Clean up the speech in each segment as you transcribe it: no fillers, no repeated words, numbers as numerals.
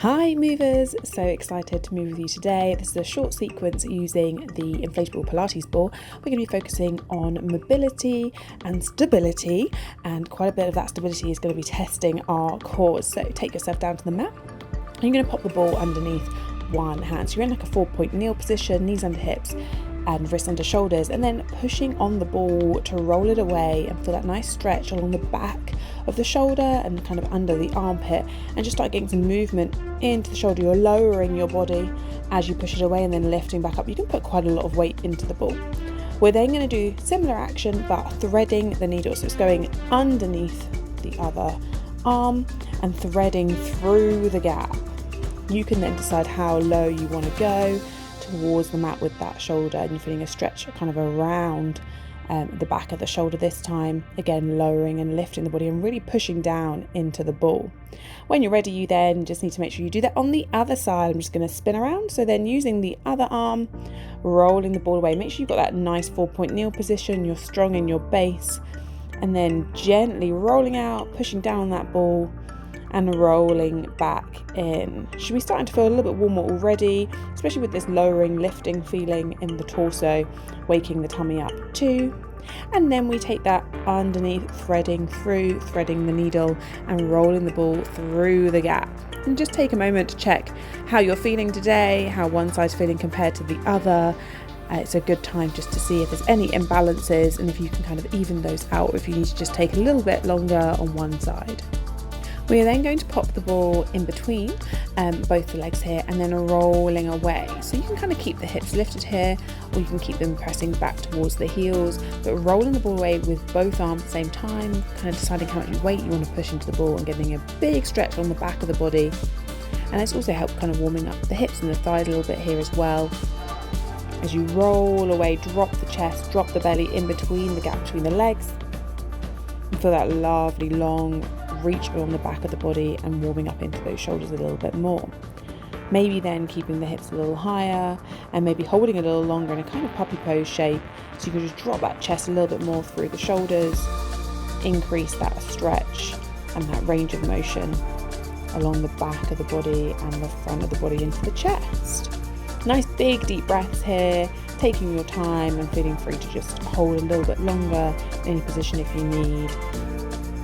Hi movers, so excited to move with you today. This is a short sequence using the inflatable pilates ball. We're going to be focusing on mobility and stability, and quite a bit of that stability is going to be testing our cores. So take yourself down to the mat and you're going to pop the ball underneath one hand. So you're in like a 4-point kneel position, knees under hips and wrists under shoulders, and then pushing on the ball to roll it away and feel that nice stretch along the back of the shoulder and kind of under the armpit, and just start getting some movement into the shoulder. You're lowering your body as you push it away and then lifting back up. You can put quite a lot of weight into the ball. We're then going to do similar action but threading the needle, so it's going underneath the other arm and threading through the gap. You can then decide how low you want to go towards the mat with that shoulder, and you're feeling a stretch kind of around the back of the shoulder this time, again lowering and lifting the body and really pushing down into the ball. When you're ready, you then just need to make sure you do that on the other side. I'm just going to spin around, so then using the other arm, rolling the ball away. Make sure you've got that nice 4-point kneel position, you're strong in your base, and then gently rolling out, pushing down that ball and rolling back in. Should be starting to feel a little bit warmer already, especially with this lowering, lifting feeling in the torso, waking the tummy up too. And then we take that underneath, threading the needle and rolling the ball through the gap. And just take a moment to check how you're feeling today, how one side's feeling compared to the other. It's a good time just to see if there's any imbalances and if you can kind of even those out, or if you need to just take a little bit longer on one side. We are then going to pop the ball in between both the legs here and then rolling away. So you can kind of keep the hips lifted here, or you can keep them pressing back towards the heels, but rolling the ball away with both arms at the same time, kind of deciding how much weight you want to push into the ball and getting a big stretch on the back of the body. And it's also helped kind of warming up the hips and the thighs a little bit here as well. As you roll away, drop the chest, drop the belly in between the gap between the legs, and feel that lovely long reach along the back of the body and warming up into those shoulders a little bit more. Maybe then keeping the hips a little higher and maybe holding a little longer in a kind of puppy pose shape, so you can just drop that chest a little bit more through the shoulders, increase that stretch and that range of motion along the back of the body and the front of the body into the chest. Nice big deep breaths here, taking your time and feeling free to just hold a little bit longer in any position if you need.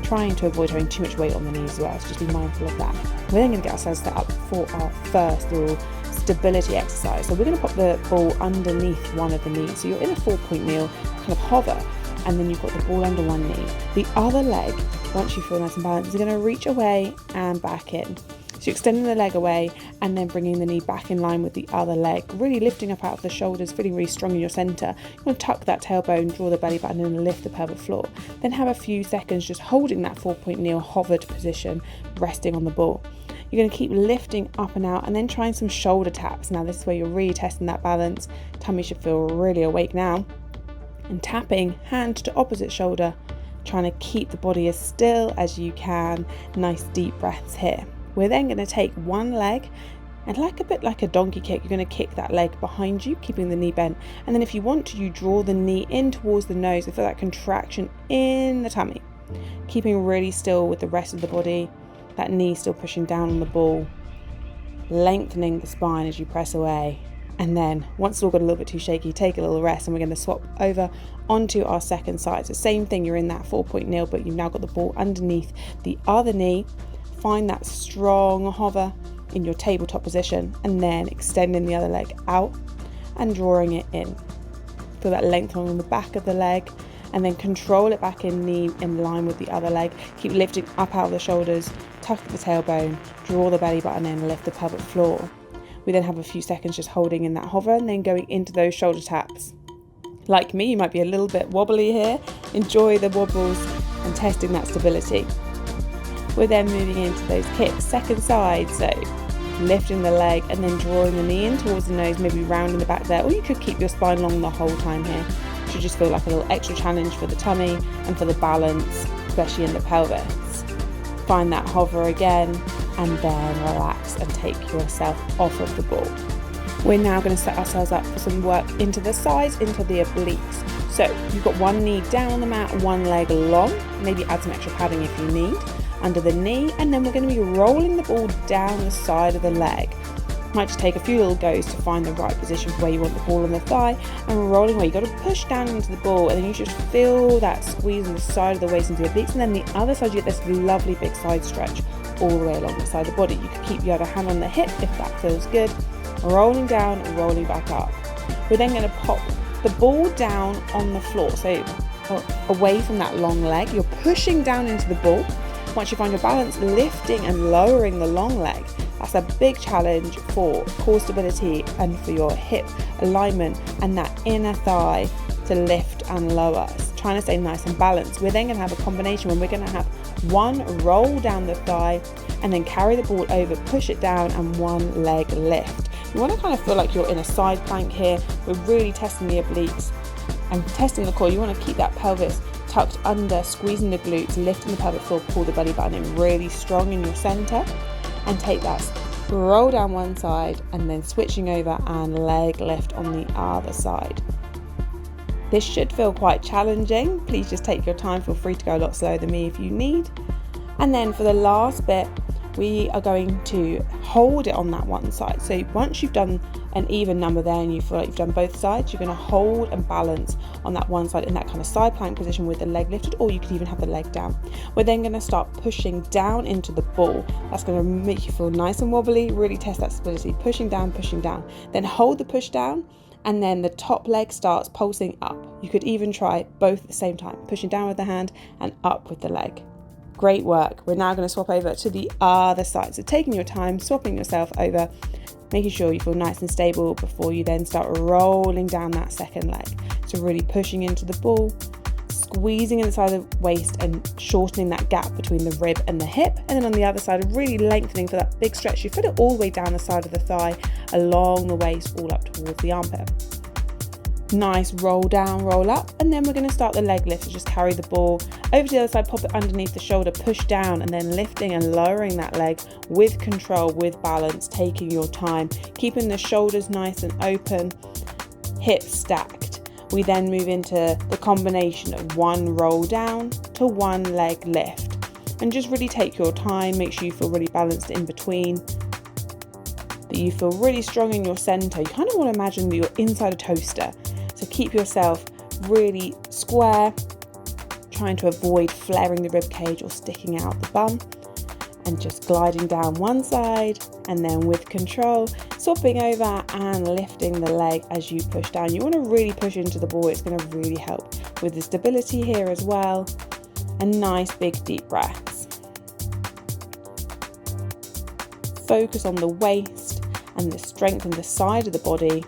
Trying to avoid having too much weight on the knees as well, so just be mindful of that. We're then going to get ourselves set up for our first little stability exercise. So we're going to pop the ball underneath one of the knees. So you're in a 4-point kneel, kind of hover, and then you've got the ball under one knee. The other leg, once you feel nice and balanced, is going to reach away and back in. So you're extending the leg away and then bringing the knee back in line with the other leg, really lifting up out of the shoulders, feeling really strong in your centre. You want to tuck that tailbone, draw the belly button and lift the pelvic floor. Then have a few seconds just holding that 4-point kneel hovered position, resting on the ball. You're going to keep lifting up and out and then trying some shoulder taps. Now this is where you're really testing that balance. Tummy should feel really awake now. And tapping hand to opposite shoulder, trying to keep the body as still as you can. Nice deep breaths here. We're then going to take one leg and a bit like a donkey kick, you're going to kick that leg behind you, keeping the knee bent. And then if you want to, you draw the knee in towards the nose and feel that contraction in the tummy. Keeping really still with the rest of the body, that knee still pushing down on the ball, lengthening the spine as you press away. And then once it's all got a little bit too shaky, take a little rest and we're going to swap over onto our second side. So same thing, you're in that 4-point kneel, but you've now got the ball underneath the other knee. Find that strong hover in your tabletop position and then extending the other leg out and drawing it in. Feel that length along the back of the leg and then control it back in, knee in line with the other leg. Keep lifting up out of the shoulders, tuck the tailbone, draw the belly button in and lift the pelvic floor. We then have a few seconds just holding in that hover and then going into those shoulder taps. Like me, you might be a little bit wobbly here. Enjoy the wobbles and testing that stability. We're then moving into those kicks, second side, so lifting the leg and then drawing the knee in towards the nose, maybe rounding the back there, or you could keep your spine long the whole time here. It should just feel like a little extra challenge for the tummy and for the balance, especially in the pelvis. Find that hover again and then relax and take yourself off of the ball. We're now going to set ourselves up for some work into the sides, into the obliques. So you've got one knee down on the mat, one leg long, maybe add some extra padding if you need. under the knee, and then we're going to be rolling the ball down the side of the leg. Might just take a few little goes to find the right position for where you want the ball on the thigh, and rolling away. You've got to push down into the ball, and then you just feel that squeeze on the side of the waist into your obliques, and then the other side you get this lovely big side stretch all the way along the side of the body. You can keep your other hand on the hip if that feels good, rolling down and rolling back up. We're then going to pop the ball down on the floor, so away from that long leg. You're pushing down into the ball. Once you find your balance, lifting and lowering the long leg. That's a big challenge for core stability and for your hip alignment and that inner thigh to lift and lower. Trying to stay nice and balanced. We're then going to have a combination when we're going to have one roll down the thigh and then carry the ball over, push it down, and one leg lift. You want to kind of feel like you're in a side plank here. We're really testing the obliques and testing the core. You want to keep that pelvis tucked under, squeezing the glutes, lifting the pelvic floor, pull the belly button in really strong in your center, and take that roll down one side and then switching over and leg lift on the other side. This should feel quite challenging. Please just take your time. Feel free to go a lot slower than me if you need. And then for the last bit, we are going to hold it on that one side. So once you've done an even number there and you feel like you've done both sides, you're going to hold and balance on that one side in that kind of side plank position with the leg lifted, or you could even have the leg down. We're then going to start pushing down into the ball. That's going to make you feel nice and wobbly, really test that stability, pushing down, then hold the push down, and then the top leg starts pulsing up. You could even try both at the same time, pushing down with the hand and up with the leg. Great work. We're now going to swap over to the other side. So taking your time, swapping yourself over, making sure you feel nice and stable before you then start rolling down that second leg. So really pushing into the ball, squeezing inside the waist and shortening that gap between the rib and the hip. And then on the other side, really lengthening for that big stretch. You feel it all the way down the side of the thigh, along the waist, all up towards the armpit. Nice roll down, roll up, and then we're going to start the leg lift. So just carry the ball over to the other side, pop it underneath the shoulder, push down, and then lifting and lowering that leg with control, with balance, taking your time, keeping the shoulders nice and open, hips stacked. We then move into the combination of one roll down to one leg lift, and just really take your time. Make sure you feel really balanced in between, that you feel really strong in your center. You kind of want to imagine that you're inside a toaster. So keep yourself really square, trying to avoid flaring the rib cage or sticking out the bum, and just gliding down one side, and then with control, swapping over and lifting the leg as you push down. You want to really push into the ball. It's going to really help with the stability here as well. And nice big deep breaths. Focus on the waist and the strength in the side of the body.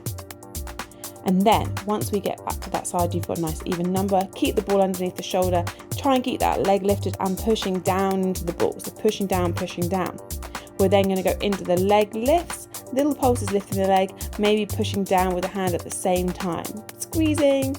And then once we get back to that side, you've got a nice even number. Keep the ball underneath the shoulder. Try and keep that leg lifted and pushing down into the ball. So pushing down, pushing down. We're then going to go into the leg lifts. Little pulses lifting the leg, maybe pushing down with a hand at the same time. Squeezing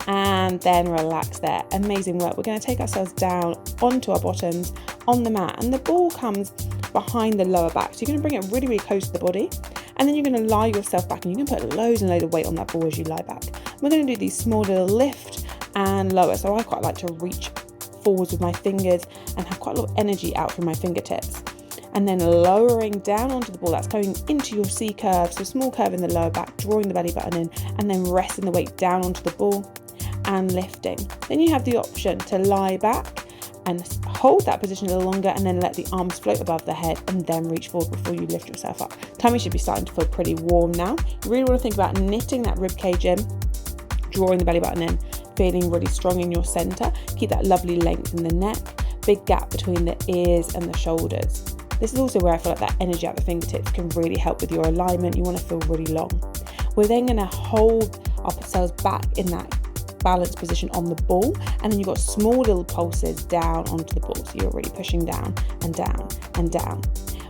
and then relax there. Amazing work. We're going to take ourselves down onto our bottoms on the mat, and the ball comes behind the lower back. So you're going to bring it really, really close to the body. And then you're going to lie yourself back, and you can put loads and loads of weight on that ball as you lie back. We're going to do these small little lift and lower. So I quite like to reach forwards with my fingers and have quite a lot of energy out from my fingertips. And then lowering down onto the ball, that's going into your C curve. So small curve in the lower back, drawing the belly button in, and then resting the weight down onto the ball and lifting. Then you have the option to lie back and hold that position a little longer, and then let the arms float above the head, and then reach forward before you lift yourself up. Tummy should be starting to feel pretty warm now. You really want to think about knitting that rib cage in, drawing the belly button in, feeling really strong in your center. Keep that lovely length in the neck, big gap between the ears and the shoulders. This is also where I feel like that energy at the fingertips can really help with your alignment. You want to feel really long. We're then going to hold ourselves back in that balance position on the ball, and then you've got small little pulses down onto the ball, so you're really pushing down and down and down.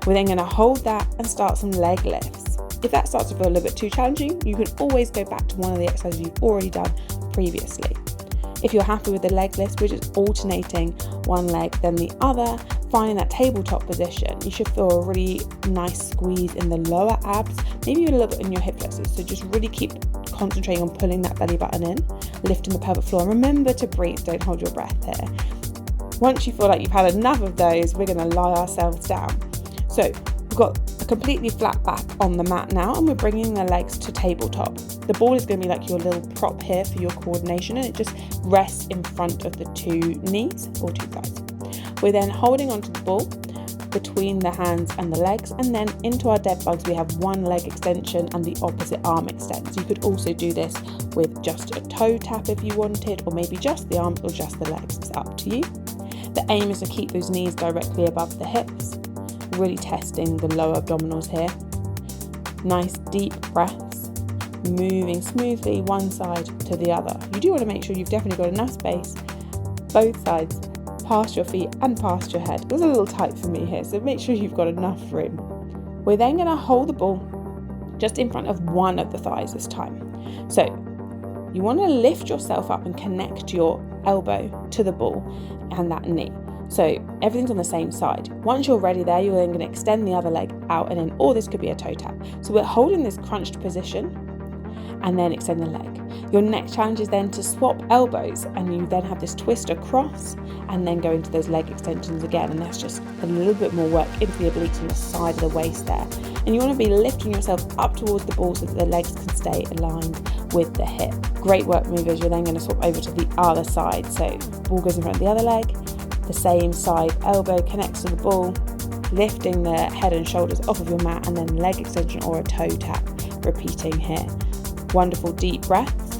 We're then going to hold that and start some leg lifts. If that starts to feel a little bit too challenging, you can always go back to one of the exercises you've already done previously. If you're happy with the leg lifts, we're just alternating one leg then the other, finding that tabletop position. You should feel a really nice squeeze in the lower abs, maybe even a little bit in your hip flexors. So just really keep concentrating on pulling that belly button in, lifting the pelvic floor. And remember to breathe, don't hold your breath here. Once you feel like you've had enough of those, we're going to lie ourselves down. So we've got a completely flat back on the mat now, and we're bringing the legs to tabletop. The ball is going to be like your little prop here for your coordination, and it just rests in front of the two knees or two thighs. We're then holding onto the ball between the hands and the legs, and then into our dead bugs we have one leg extension and the opposite arm extends. You could also do this with just a toe tap if you wanted, or maybe just the arms or just the legs. It's up to you. The aim is to keep those knees directly above the hips, really testing the lower abdominals here. Nice deep breaths, moving smoothly one side to the other. You do want to make sure you've definitely got enough space, both sides, past your feet and past your head. It was a little tight for me here, so make sure you've got enough room. We're then going to hold the ball just in front of one of the thighs this time. So you want to lift yourself up and connect your elbow to the ball and that knee. So everything's on the same side. Once you're ready there, you're then going to extend the other leg out and in, or this could be a toe tap. So we're holding this crunched position and then extend the leg. Your next challenge is then to swap elbows, and you then have this twist across and then go into those leg extensions again, and that's just a little bit more work into the obliques on the side of the waist there. And you want to be lifting yourself up towards the ball so that the legs can stay aligned with the hip. Great work movers. You're then going to swap over to the other side. So ball goes in front of the other leg, the same side elbow connects to the ball, lifting the head and shoulders off of your mat, and then leg extension or a toe tap, repeating here. Wonderful deep breaths,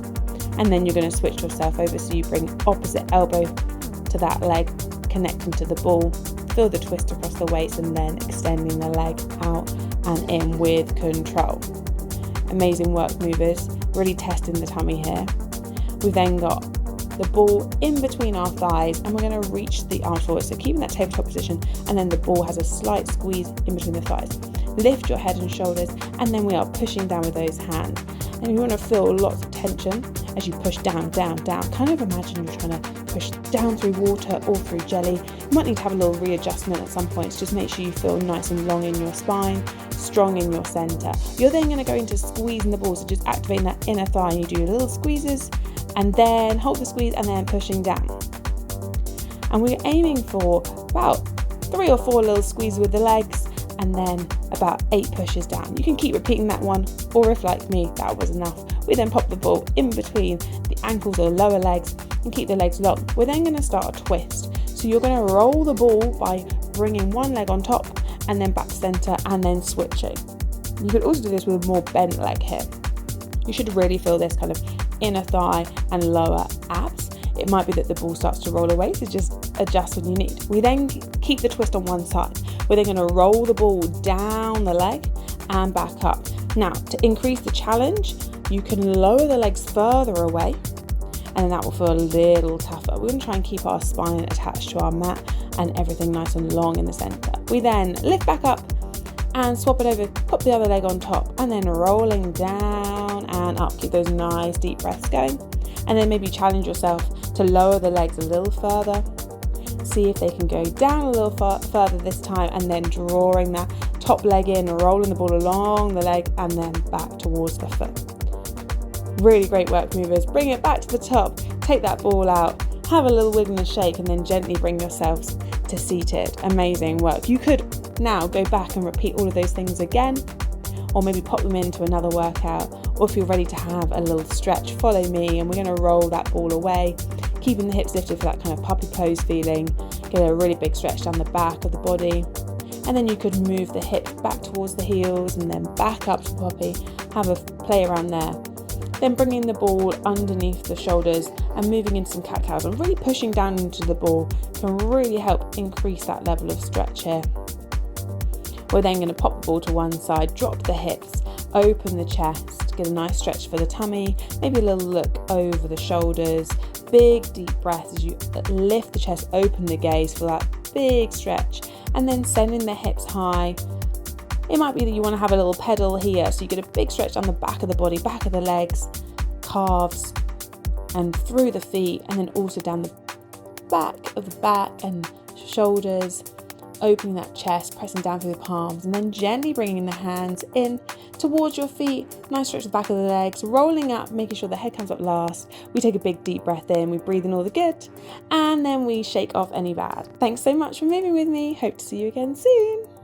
and then you're going to switch yourself over, so you bring opposite elbow to that leg, connecting to the ball, feel the twist across the waist, and then extending the leg out and in with control. Amazing work movers, really testing the tummy here. We've then got the ball in between our thighs, and we're going to reach the arms forward, so keeping that tabletop position, and then the ball has a slight squeeze in between the thighs. Lift your head and shoulders, and then we are pushing down with those hands. And you want to feel lots of tension as you push down, down, down. Kind of imagine you're trying to push down through water or through jelly. You might need to have a little readjustment at some points. Just make sure you feel nice and long in your spine, strong in your center. You're then going to go into squeezing the ball, so just activating that inner thigh. You do little squeezes, and then hold the squeeze, and then pushing down. And we're aiming for about 3 or 4 little squeezes with the legs, and then about 8 pushes down. You can keep repeating that one, or if like me that was enough, we then pop the ball in between the ankles or lower legs and keep the legs long. We're then going to start a twist. So you're going to roll the ball by bringing one leg on top and then back to center and then switching. You could also do this with a more bent leg here. You should really feel this kind of inner thigh and lower abs. It might be that the ball starts to roll away, so just adjust when you need. We then keep the twist on one side. We're then going to roll the ball down the leg and back up. Now, to increase the challenge, you can lower the legs further away, and then that will feel a little tougher. We're going to try and keep our spine attached to our mat and everything nice and long in the center. We then lift back up and swap it over, pop the other leg on top, and then rolling down and up. Keep those nice deep breaths going, and then maybe challenge yourself to lower the legs a little further. See if they can go down a little further this time, and then drawing that top leg in, rolling the ball along the leg, and then back towards the foot. Really great work movers. Bring it back to the top, take that ball out, have a little wiggle and shake, and then gently bring yourselves to seated. Amazing work. You could now go back and repeat all of those things again, or maybe pop them into another workout, or if you're ready to have a little stretch, follow me, and we're going to roll that ball away, keeping the hips lifted for that kind of puppy pose feeling. Get a really big stretch down the back of the body, and then you could move the hips back towards the heels and then back up to puppy. Have a play around there. Then bringing the ball underneath the shoulders and moving into some cat-cows, and really pushing down into the ball can really help increase that level of stretch here. We're then going to pop the ball to one side, drop the hips, open the chest, get a nice stretch for the tummy, maybe a little look over the shoulders, big deep breaths as you lift the chest, open the gaze for that big stretch, and then sending the hips high. It might be that you want to have a little pedal here, so you get a big stretch down the back of the body, back of the legs, calves, and through the feet, and then also down the back of the back and shoulders, opening that chest, pressing down through the palms, and then gently bringing the hands in towards your feet. Nice stretch the back of the legs, rolling up, making sure the head comes up last. We take a big deep breath in, we breathe in all the good, and then we shake off any bad. Thanks so much for moving with me. Hope to see you again soon.